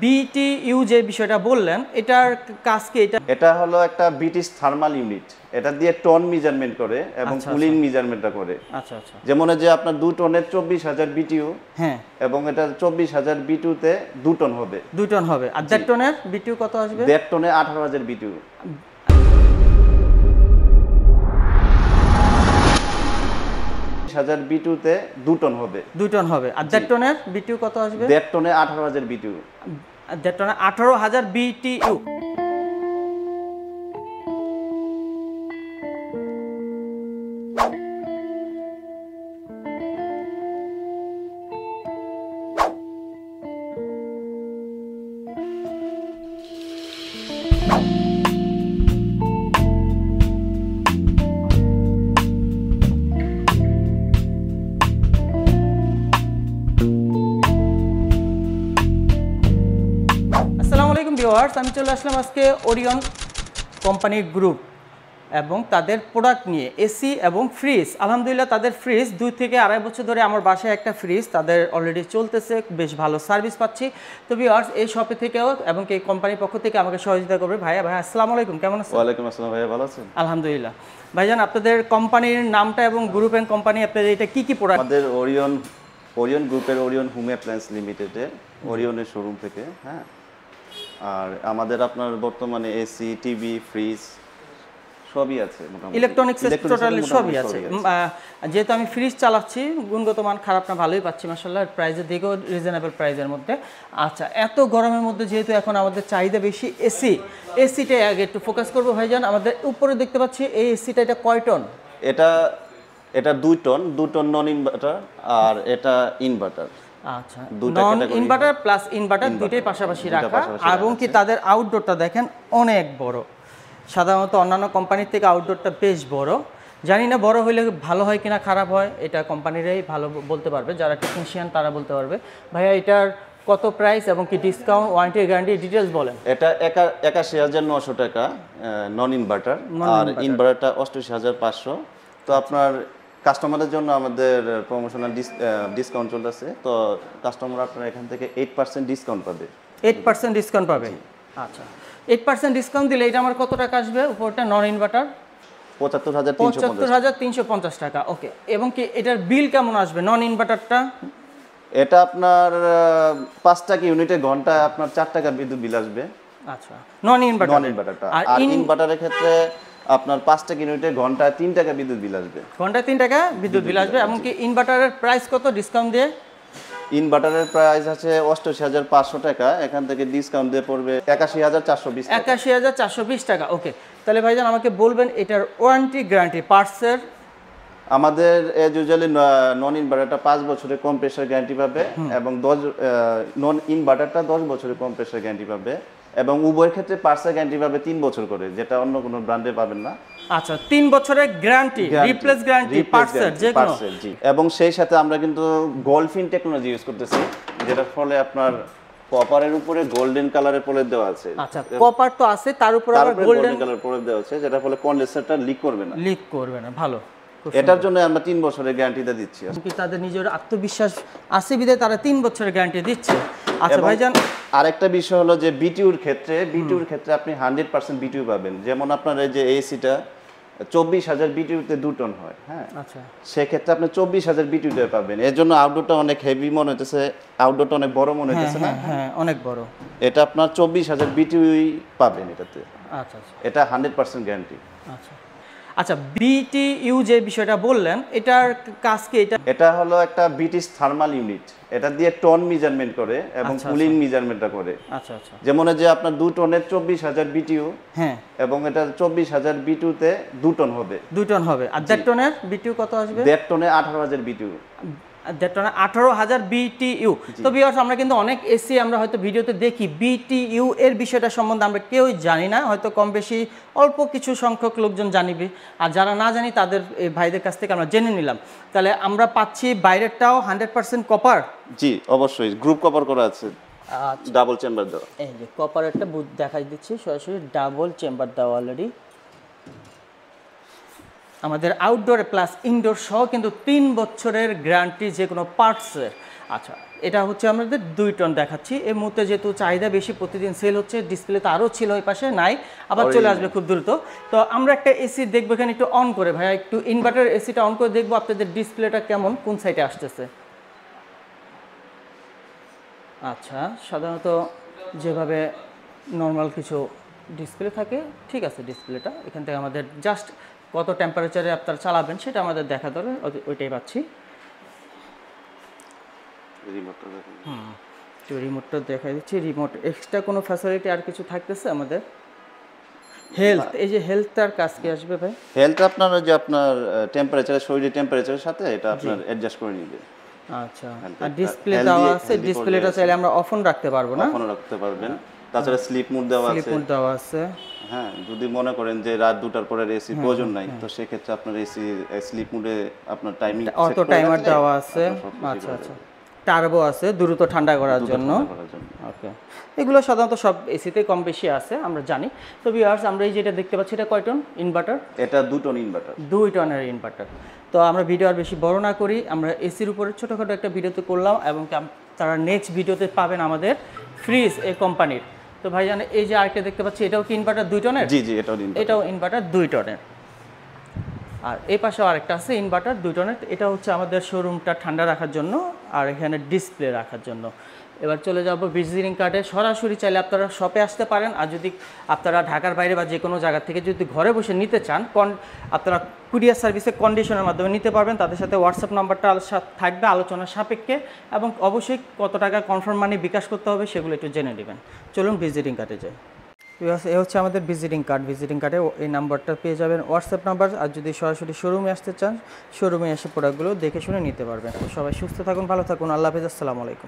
BTU যে বিষয়টা বললেন এটার কাজ কি? এটা হলো একটা ব্রিটিশ থার্মাল ইউনিট। এটা দিয়ে টন মেজারমেন্ট করে এবং কুলিং মেজারমেন্টটা করে। আচ্ছা আচ্ছা। যেমন যে আপনার 2 টনের 24,000 বিটিইউ, হ্যাঁ, এবং এটা 24,000 বিটিইউতে 2 টন হবে। 2 টন হবে। আর 1.5 টনের বিটিইউ কত আসবে? 1.5 টনে 18,000 বিটিইউ। 20,000 বিটিইউতে 2 টন হবে। 2 টন হবে। আর 1.5 টনের বিটিইউ কত আসবে? 1.5 টনে 18,000 বিটিইউ। 1.5 টনে 18,000 বিটিইউ। ভিউয়ার্স, আমি চলে আসলাম আজকে ওরিয়ন কোম্পানির গ্রুপ এবং তাদের প্রোডাক্ট নিয়ে এসি এবং ফ্রিজ। আলহামদুলিল্লাহ তাদের ফ্রিজ 2 থেকে 2.5 বছর ধরে আমার বাসায় একটা ফ্রিজ তাদের অলরেডি চলতেছে, বেশ ভালো সার্ভিস পাচ্ছি। তো ভিউয়ার্স, এই শপে থেকেও এবং এই কোম্পানির পক্ষ থেকে আমাকে সহযোগিতা করবে ভাইয়া। আসসালামু আলাইকুম, কেমন আছেন? ওয়ালাইকুম আসসালাম ভাইয়া, ভালো আছেন? আলহামদুলিল্লাহ। ভাইজান, আপনাদের কোম্পানির নামটা এবং গ্রুপ এন্ড কোম্পানি, আপনাদের এটা কি প্রোডাক্ট? আমাদের ওরিয়ন গ্রুপের ওরিয়ন হোম অ্যাপ্লায়েন্স লিমিটেডের ওরিয়নের শোরুম থেকে। হ্যাঁ, আর আমাদের আপনার বর্তমানে এসি, টিভি, ফ্রিজ সবই আছে, মোটামুটি ইলেকট্রনিক্স টোটালি সবই আছে। যেহেতু আমি ফ্রিজ চালাচ্ছি, গুণগত মান খারাপ না, ভালোই পাচ্ছি মাশাআল্লাহ। প্রাইসের দিকেও রিজনেবল প্রাইসের মধ্যে। আচ্ছা, এত গরমের মধ্যে যেহেতু এখন আমাদের চাহিদা বেশি এসিটা আগে একটু ফোকাস করবো ভাইজান। আমাদের উপরে দেখতে পাচ্ছি এই এসিটা, এটা কয় টন? এটা 2 টন নন ইনভার্টার, আর এটা ইনভার্টার। আচ্ছা, নন ইনভার্টার প্লাস ইনভার্টার দুইটাই পাশাপাশি রাখা। এবং কি তাদের আউটডোরটা দেখেন অনেক বড়। সাধারণত অন্যান্য কোম্পানির থেকে আউটডোরটা বেশ বড়। জানি না বড় হইলে ভালো হয় কিনা খারাপ হয়, এটা কোম্পানিরাই ভালো বলতে পারবে, যারা টেকনিশিয়ান তারা বলতে পারবে। ভাইয়া, এটার কত প্রাইস এবং কি ডিসকাউন্ট, ওয়ারেন্টি, গ্যারান্টি ডিটেইলস বলেন। এটা 81,900 টাকা নন ইনভার্টার, আর ইনভার্টারটা 88,500। তো আপনার কাস্টমারের জন্য আমাদের প্রমোশনাল ডিসকাউন্ট চলতেছে। তো কাস্টমার আপনারা এখান থেকে 8% ডিসকাউন্ট পাবে। 8% ডিসকাউন্ট পাবে। আচ্ছা, 8% ডিসকাউন্ট দিলে এটা আমার কত টাকা আসবে উপরটা? নন ইনভার্টার 75,350 টাকা। ওকে, এবং কি এটার বিল কেমন আসবে নন ইনভার্টারটা? এটা আপনার 5 টাকা ইউনিটে ঘন্টায় আপনার 4 টাকা বিদ্যুৎ বিল আসবে। আচ্ছা, নন ইনভার্টারটা। আর ইনভার্টারের ক্ষেত্রে আপনার 5 টাকা ইউনিটে ঘন্টায় 3 টাকা বিদ্যুৎ বিল আসবে। ঘন্টায় 3 টাকা বিদ্যুৎ বিল আসবে। এবং কি ইনভার্টারের প্রাইস কত ডিসকাউন্ট দিয়ে? ইনভার্টারের প্রাইস আছে 88,500 টাকা, এখান থেকে ডিসকাউন্ট দিয়ে পড়বে 81,420 টাকা। 81,420 টাকা। ওকে, তাহলে ভাইজান আমাকে বলবেন এটার ওয়ারেন্টি, গ্যারান্টি, পার্টসের। আমাদের ইউজুয়ালি নন ইনভার্টারটা 5 বছরের কম প্রেসার গ্যারান্টি পাবে, এবং নন ইনভার্টারটা 10 বছরের কম প্রেসার গ্যারান্টি পাবে, এবং উভয়ের ক্ষেত্রে পার্টসের গ্যারান্টি পাবে 3 বছর করে, যেটা অন্য কোনো ব্র্যান্ডে পাবেন না। আচ্ছা, 3 বছরের গ্যারান্টি, রিপ্লেস গ্যারান্টি, পার্টসের যে কোনো। জি, এবং সেই সাথে আমরা কিন্তু গোল্ডফিন টেকনোলজি ইউজ করতেছি, যেটার ফলে আপনার কপারের উপরে গোল্ডেন কালারের প্রলেপ দেওয়া আছে। আচ্ছা, কপার তো আছে, তার উপরে আবার গোল্ডেন কালার প্রলেপ দেওয়া আছে, যেটার ফলে কন্ডেন্সারটা লিক করবে না। ভালো, এটার জন্য আমরা 3 বছরের গ্যারান্টিটা দিচ্ছি। তাদের নিজের আত্মবিশ্বাস আছে বিধায় তারা 3 বছরের গ্যারান্টি দিচ্ছে। আচ্ছা ভাইজান, আরেকটা বিষয় হলো যে বিটিইউর ক্ষেত্রে আপনি 100% বিটিইউ পাবেন। যেমন আপনার এই যে এসিটা 24,000 বিটিইউতে 2 টন হয়। হ্যাঁ, আচ্ছা, সেক্ষেত্রে আপনি 24,000 বিটিইউতে পাবেন। এর জন্য আউটডোরটা অনেক হেভি মনে হইতেছে, আউটডোরটা অনেক বড় মনে হইতেছে না? হ্যাঁ, অনেক বড়। এটা আপনার 24,000 বিটিইউ পাবেন এটাতে। আচ্ছা, এটা 100% গ্যারান্টি। আচ্ছা, বিটিইউ যে বিষয়টা বললেন এটার কাজ কি? এটা হলো একটা ব্রিটিশ থার্মাল ইউনিট। এটা দিয়ে টন মেজারমেন্ট করে এবং কুলিং মেজারমেন্টটা করে। আচ্ছা আচ্ছা। যেমন যে আপনার 2 টনের 24,000 বিটিইউ, হ্যাঁ, এবং এটা 24,000 বিটিইউতে 2 টন হবে। 2 টন হবে। আর 1.5 টনের বিটিইউ কত আসবে? 1.5 টনে 18,000 বিটিইউ। 1.5 টনে 18,000 বিটিইউ। তো ভিউয়ার্স, আমরা কিন্তু অনেক এসি আমরা হয়তো ভিডিওতে দেখি, বিটিইউ এর বিষয়টা সম্বন্ধে আমরা কেউই জানি না, হয়তো কম বেশি অল্প কিছু সংখ্যক লোকজন জানিবে। আর যারা না জানি তাদের এই ভাইদের কাছ থেকে আমরা জেনে নিলাম। তাহলে আমরা পাচ্ছি বাইরেরটাও 100% কপার। জি, অবশ্যই গ্রুপ কপার করা আছে। ডাবল চেম্বার দেওয়া। এই যে কপারেরটা দেখাই দিচ্ছি সরাসরি, ডাবল চেম্বার দেওয়া অলরেডি। আমাদের আউটডোর প্লাস ইনডোর সহ কিন্তু 3 বছরের গ্যারান্টি যে কোনো পার্টসের। আচ্ছা, এটা হচ্ছে আমাদের 2 টন দেখাচ্ছি। এই মুহূর্তে যেহেতু চাহিদা বেশি, প্রতিদিন সেল হচ্ছে, ডিসপ্লেতে আরও ছিল, ওই পাশে নাই, আবার চলে আসবে খুব দ্রুত। তো আমরা একটা এসি দেখবো এখানে, একটু অন করে ভাইয়া, একটু ইনভার্টার এসিটা অন করে দেখবো আপনাদের ডিসপ্লেটা কেমন, কোন সাইডে আসতেছে। আচ্ছা, সাধারণত যেভাবে নর্মাল কিছু ডিসপ্লে থাকে ঠিক আছে, ডিসপ্লেটা এখান থেকে আমাদের জাস্ট কত টেম্পারেচারে আপনারা চালাবেন সেটা আমাদের দেখা ধরে, ওইটাই পাচ্ছি। রিমোটটা দেখা দিচ্ছি। রিমোট এক্সট্রা কোনো ফ্যাসিলিটি আর কিছু থাকতেছে আমাদের? হেলথ, এই যে হেলথটার কাজ কি আসবে ভাই? হেলথ আপনার যে আপনার টেম্পারেচার, শরীরের টেম্পারেচারের সাথে এটা আপনার অ্যাডজাস্ট করে নিবে। আচ্ছা, আর ডিসপ্লে দেওয়া আছে, ডিসপ্লেটা চাইলে আমরা অফ অন রাখতে পারবো না? অফ অন রাখতে পারবেন। তাছাড়া স্লিপ মোড দেওয়া আছে। স্লিপ মোড দেওয়া আছে। হ্যাঁ, যদি মনে করেন যে রাত 2টার পরে এসি প্রয়োজন নাই, তো সেক্ষেত্রে আপনার এসি স্লিপ মোডে আপনার টাইমিং অটো টাইমার দেওয়া আছে। আচ্ছা আচ্ছা, টার্বো আছে দ্রুত ঠান্ডা করার জন্য। ওকে, এগুলো সাধারণত সব এসিতে কম বেশি আছে, আমরা জানি। তো ভিউয়ার্স, আমরা এই যেটা দেখতে পাচ্ছি, এটা কয় টন ইনভার্টার? এটা 2 টন ইনভার্টার। 2 টনের ইনভার্টার। তো আমরা ভিডিও আর বেশি বড় না করি, আমরা এসির উপরে ছোটোখাটো একটা ভিডিওতে করলাম, এবং তারা নেক্সট ভিডিওতে পাবেন আমাদের ফ্রিজ এই কোম্পানির। তো ভাইজান, এই যে আরেকটা দেখতে পাচ্ছি, এটাও কি ইনভার্টার 2 টনের? জি জি, এটাও ইনভার্টার 2 টনের। আর এই পাশেও আরেকটা আছে ইনভার্টার 2 টনের। এটা হচ্ছে আমাদের শোরুমটা ঠান্ডা রাখার জন্য, আর এখানে ডিসপ্লে রাখার জন্য। এবার চলে যাব ভিজিটিং কার্ডে। সরাসরি চাইলে আপনারা শপে আসতে পারেন, আর যদি আপনারা ঢাকার বাইরে বা যে কোনো জায়গা থেকে যদি ঘরে বসে নিতে চান, আপনারা কুরিয়ার সার্ভিসে কন্ডিশনের মাধ্যমে নিতে পারবেন। তাদের সাথে হোয়াটসঅ্যাপ নাম্বারটা থাকবে আলোচনার সাপেক্ষে, এবং অবশ্যই কত টাকা কনফার্ম মানি বিকাশ করতে হবে সেগুলো একটু জেনে নেবেন। চলুন ভিজিটিং কার্ডে যাই। এ হচ্ছে আমাদের ভিজিটিং কার্ড। ভিজিটিং কার্ডে এই নাম্বারটা পেয়ে যাবেন, হোয়াটসঅ্যাপ নাম্বার। আর যদি সরাসরি শোরুমে আসতে চান, শোরুমে এসে প্রোডাক্টগুলো দেখে শুনে নিতে পারবেন। তো সবাই সুস্থ থাকুন, ভালো থাকুন, আল্লাহ হাফেজ, আসসালামু আলাইকুম।